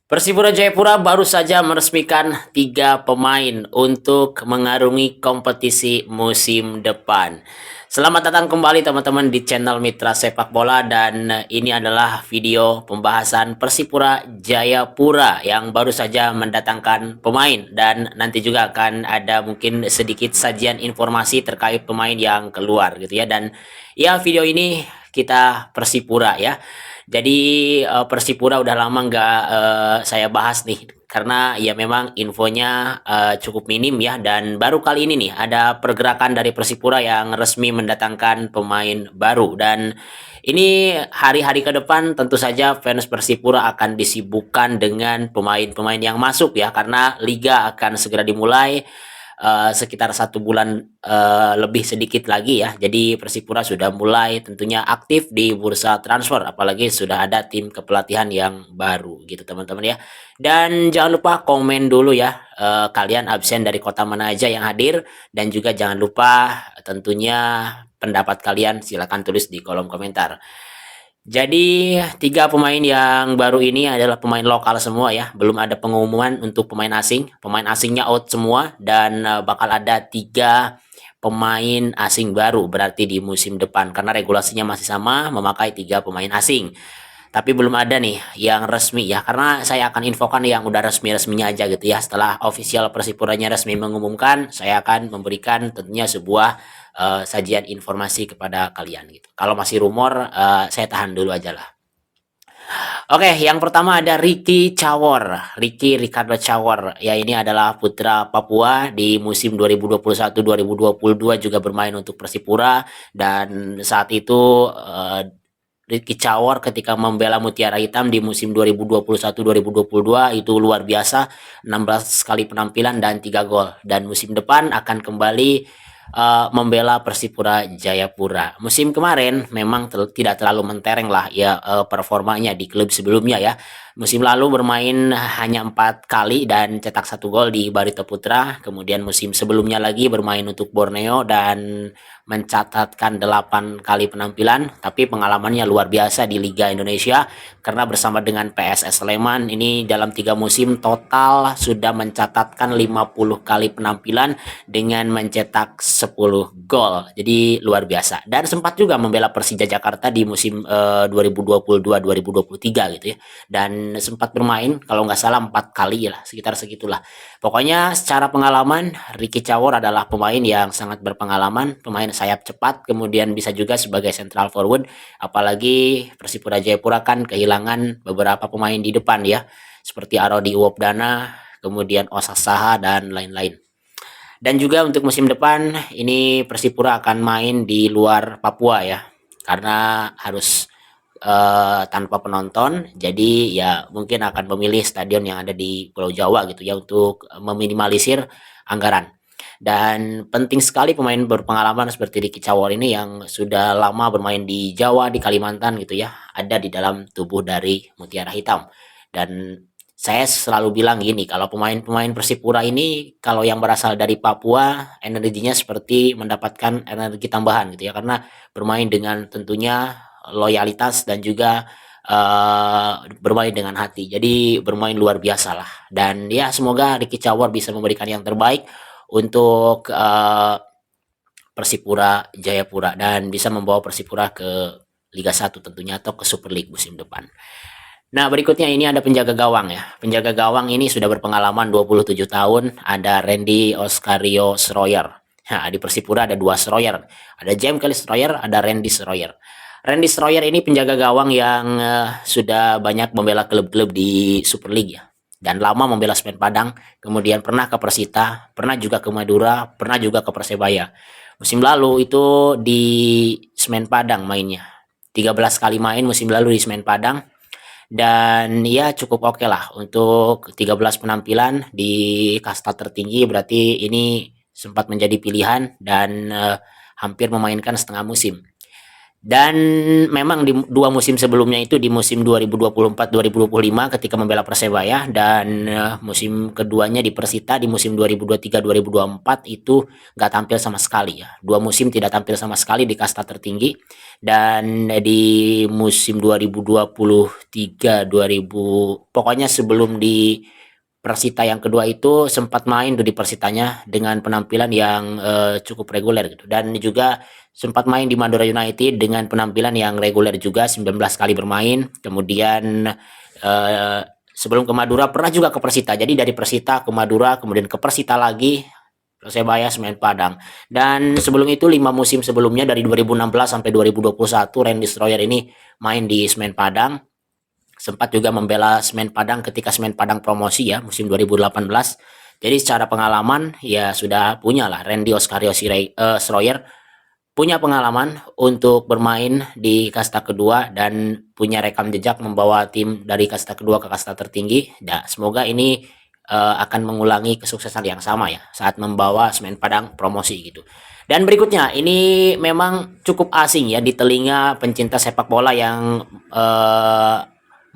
Persipura Jayapura baru saja meresmikan 3 pemain untuk mengarungi kompetisi musim depan. Selamat datang kembali teman-teman di channel Mitra Sepak Bola dan ini adalah video pembahasan Persipura Jayapura yang baru saja mendatangkan pemain dan nanti juga akan ada mungkin sedikit sajian informasi terkait pemain yang keluar gitu ya. Dan ya, video ini kita Persipura ya. Jadi Persipura udah lama nggak saya bahas nih karena ya memang infonya cukup minim ya, dan baru kali ini nih ada pergerakan dari Persipura yang resmi mendatangkan pemain baru. Dan ini hari-hari ke depan tentu saja fans Persipura akan disibukkan dengan pemain-pemain yang masuk ya, karena liga akan segera dimulai sekitar 1 bulan lebih sedikit lagi ya. Jadi Persipura sudah mulai tentunya aktif di bursa transfer, apalagi sudah ada tim kepelatihan yang baru gitu teman-teman ya. Dan jangan lupa komen dulu ya, kalian absen dari kota mana aja yang hadir, dan juga jangan lupa tentunya pendapat kalian silakan tulis di kolom komentar. Jadi 3 pemain yang baru ini adalah pemain lokal semua ya, belum ada pengumuman untuk pemain asing. Pemain asingnya out semua dan bakal ada 3 pemain asing baru berarti di musim depan, karena regulasinya masih sama memakai 3 pemain asing. Tapi belum ada nih yang resmi ya, karena saya akan infokan yang udah resmi-resminya aja gitu ya. Setelah official Persipuranya resmi mengumumkan, saya akan memberikan tentunya sebuah sajian informasi kepada kalian gitu. Kalau masih rumor, saya tahan dulu aja lah. Oke, yang pertama ada Ricky Cawor, Ricky Ricardo Cawor. Ya, ini adalah putra Papua, di musim 2021-2022 juga bermain untuk Persipura, dan saat itu Ricky Cawor ketika membela Mutiara Hitam di musim 2021-2022 itu luar biasa, 16 kali penampilan dan 3 gol. Dan musim depan akan kembali membela Persipura Jayapura. Musim kemarin memang tidak terlalu mentereng lah ya performanya di klub sebelumnya ya. Musim lalu bermain hanya 4 kali dan cetak 1 gol di Barito Putra. Kemudian musim sebelumnya lagi bermain untuk Borneo dan mencatatkan 8 kali penampilan, tapi pengalamannya luar biasa di Liga Indonesia karena bersama dengan PSS Sleman ini dalam 3 musim total sudah mencatatkan 50 kali penampilan dengan mencetak 10 gol. Jadi luar biasa. Dan sempat juga membela Persija Jakarta di musim 2022-2023 gitu ya. Dan sempat bermain kalau nggak salah 4 kali lah, sekitar segitulah. Pokoknya secara pengalaman Ricky Cawor adalah pemain yang sangat berpengalaman, pemain sayap cepat, kemudian bisa juga sebagai central forward. Apalagi Persipura Jayapura kan kehilangan beberapa pemain di depan ya, seperti Arodi Uwopdana, kemudian Osas Saha dan lain-lain. Dan juga untuk musim depan ini Persipura akan main di luar Papua ya, karena harus tanpa penonton. Jadi ya mungkin akan memilih stadion yang ada di Pulau Jawa gitu ya untuk meminimalisir anggaran. Dan penting sekali pemain berpengalaman seperti Ricky Cawor ini yang sudah lama bermain di Jawa, di Kalimantan gitu ya, ada di dalam tubuh dari Mutiara Hitam. Dan saya selalu bilang gini, kalau pemain-pemain Persipura ini kalau yang berasal dari Papua, energinya seperti mendapatkan energi tambahan gitu ya, karena bermain dengan tentunya loyalitas dan juga bermain dengan hati. Jadi bermain luar biasa lah. Dan ya semoga Ricky Cawor bisa memberikan yang terbaik untuk Persipura Jayapura dan bisa membawa Persipura ke Liga 1 tentunya atau ke Super League musim depan. Nah, berikutnya ini ada penjaga gawang ya. Penjaga gawang ini sudah berpengalaman 27 tahun, ada Randy Oscario Schroyer. Nah, di Persipura ada 2 Schroyer. Ada James Kelly Schroyer, ada Randy Schroyer. Randy Schroyer ini penjaga gawang yang sudah banyak membela klub-klub di Super League ya. Dan lama membela Semen Padang, kemudian pernah ke Persita, pernah juga ke Madura, pernah juga ke Persebaya. Musim lalu itu di Semen Padang mainnya. 13 kali main musim lalu di Semen Padang, dan ya cukup oke lah untuk 13 penampilan di kasta tertinggi, berarti ini sempat menjadi pilihan dan hampir memainkan setengah musim. Dan memang di dua musim sebelumnya itu di musim 2024-2025 ketika membela Persebaya, dan musim keduanya di Persita di musim 2023-2024 itu nggak tampil sama sekali ya. Dua musim tidak tampil sama sekali di kasta tertinggi, dan di musim 2023 2000 pokoknya sebelum di Persita yang kedua itu sempat main tuh di Persitanya dengan penampilan yang cukup reguler gitu, dan juga sempat main di Madura United dengan penampilan yang reguler juga 19 kali bermain. Kemudian sebelum ke Madura pernah juga ke Persita. Jadi dari Persita ke Madura, kemudian ke Persita lagi, Persebaya, Semen Padang. Dan sebelum itu 5 musim sebelumnya dari 2016 sampai 2021 Randy Destroyer ini main di Semen Padang. Sempat juga membela Semen Padang ketika Semen Padang promosi ya musim 2018. Jadi secara pengalaman ya sudah punya lah Randy Oscario Destroyer punya pengalaman untuk bermain di kasta kedua dan punya rekam jejak membawa tim dari kasta kedua ke kasta tertinggi. Nah, semoga ini akan mengulangi kesuksesan yang sama ya saat membawa Semen Padang promosi gitu. Dan berikutnya ini memang cukup asing ya di telinga pencinta sepak bola yang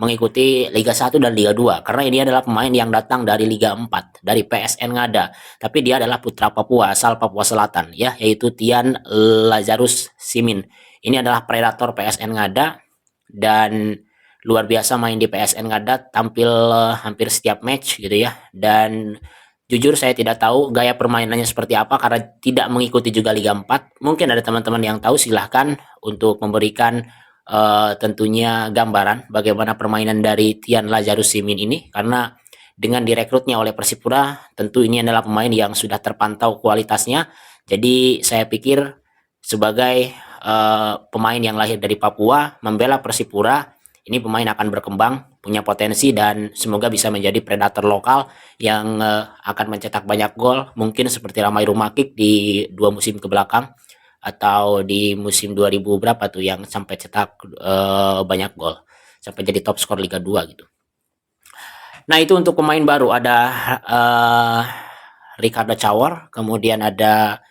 mengikuti Liga 1 dan Liga 2 karena ini adalah pemain yang datang dari Liga 4 dari PSN Ngada, tapi dia adalah putra Papua asal Papua Selatan ya, yaitu Tian Lazarus Simin. Ini adalah predator PSN Ngada dan luar biasa main di PSN Ngada, tampil hampir setiap match gitu ya. Dan jujur saya tidak tahu gaya permainannya seperti apa karena tidak mengikuti juga Liga 4. Mungkin ada teman-teman yang tahu, silahkan untuk memberikan tentunya gambaran bagaimana permainan dari Tian Lazarus Simin ini, karena dengan direkrutnya oleh Persipura tentu ini adalah pemain yang sudah terpantau kualitasnya. Jadi saya pikir sebagai pemain yang lahir dari Papua membela Persipura, ini pemain akan berkembang, punya potensi, dan semoga bisa menjadi predator lokal yang akan mencetak banyak gol, mungkin seperti Ramai Rumakik di 2 musim ke belakang atau di musim 2000 berapa tuh yang sampai cetak banyak gol sampai jadi top skor Liga 2 gitu. Nah, itu untuk pemain baru ada Ricardo Cawor, kemudian ada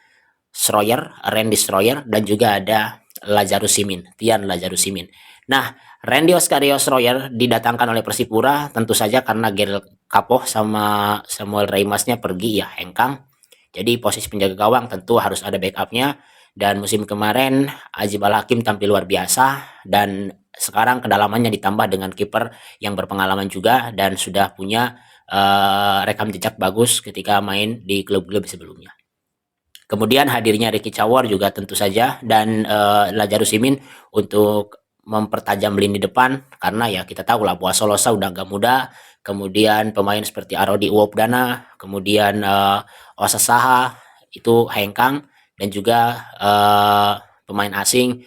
Randy Stroyer, dan juga ada Lazarus Simin, Tian Lazarus Simin. Nah, Randy Oscario Stroyer didatangkan oleh Persipura tentu saja karena Gerald Kapoh sama Samuel Reimasnya pergi ya, hengkang. Jadi posisi penjaga gawang tentu harus ada backupnya. Dan musim kemarin Ajib Al-Hakim tampil luar biasa, dan sekarang kedalamannya ditambah dengan kiper yang berpengalaman juga dan sudah punya rekam jejak bagus ketika main di klub-klub sebelumnya. Kemudian hadirnya Ricky Cawor juga tentu saja, dan Lazarus Simin untuk mempertajam lini depan karena ya kita tahu lah Boa Solosa udah gak muda. Kemudian pemain seperti Arodi Uwopdana, kemudian Osa Saha itu hengkang, dan juga pemain asing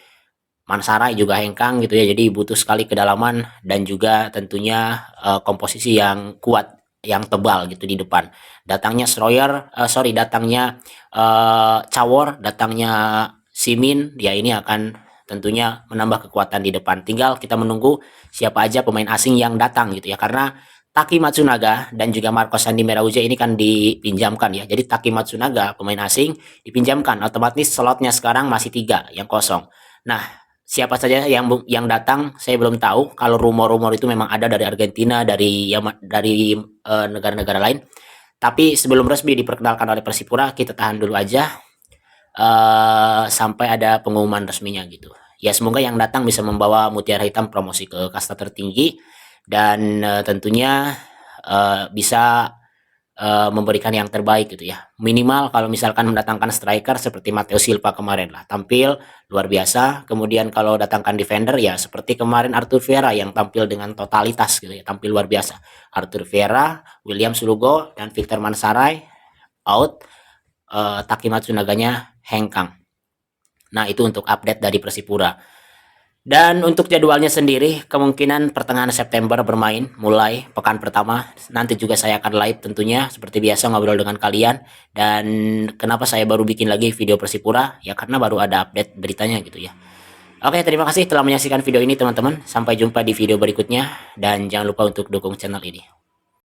Mansarai juga hengkang gitu ya. Jadi butuh sekali kedalaman dan juga tentunya komposisi yang kuat, yang tebal gitu di depan. Datangnya datangnya Cawor, datangnya Simin, ya ini akan tentunya menambah kekuatan di depan. Tinggal kita menunggu siapa aja pemain asing yang datang gitu ya, karena Taki Matsunaga dan juga Marco Sandi Merauze ini kan dipinjamkan ya. Jadi Taki Matsunaga pemain asing dipinjamkan, otomatis slotnya sekarang masih 3 yang kosong. Nah, siapa saja yang datang saya belum tahu. Kalau rumor-rumor itu memang ada dari Argentina, dari negara-negara lain. Tapi sebelum resmi diperkenalkan oleh Persipura, kita tahan dulu aja sampai ada pengumuman resminya gitu. Ya semoga yang datang bisa membawa Mutiara Hitam promosi ke kasta tertinggi, dan tentunya bisa memberikan yang terbaik gitu ya. Minimal kalau misalkan mendatangkan striker seperti Matteo Silva kemarin lah, tampil luar biasa. Kemudian kalau datangkan defender ya seperti kemarin Arthur Vieira yang tampil dengan totalitas gitu ya, tampil luar biasa. Arthur Vieira, William Sulugo, dan Victor Mansarai out. Taki Matsunaganya hengkang. Nah, itu untuk update dari Persipura. Dan untuk jadwalnya sendiri, kemungkinan pertengahan September bermain, mulai pekan pertama. Nanti juga saya akan live tentunya, seperti biasa ngobrol dengan kalian. Dan kenapa saya baru bikin lagi video Persipura? Ya karena baru ada update beritanya gitu ya. Oke, terima kasih telah menyaksikan video ini teman-teman. Sampai jumpa di video berikutnya. Dan jangan lupa untuk dukung channel ini.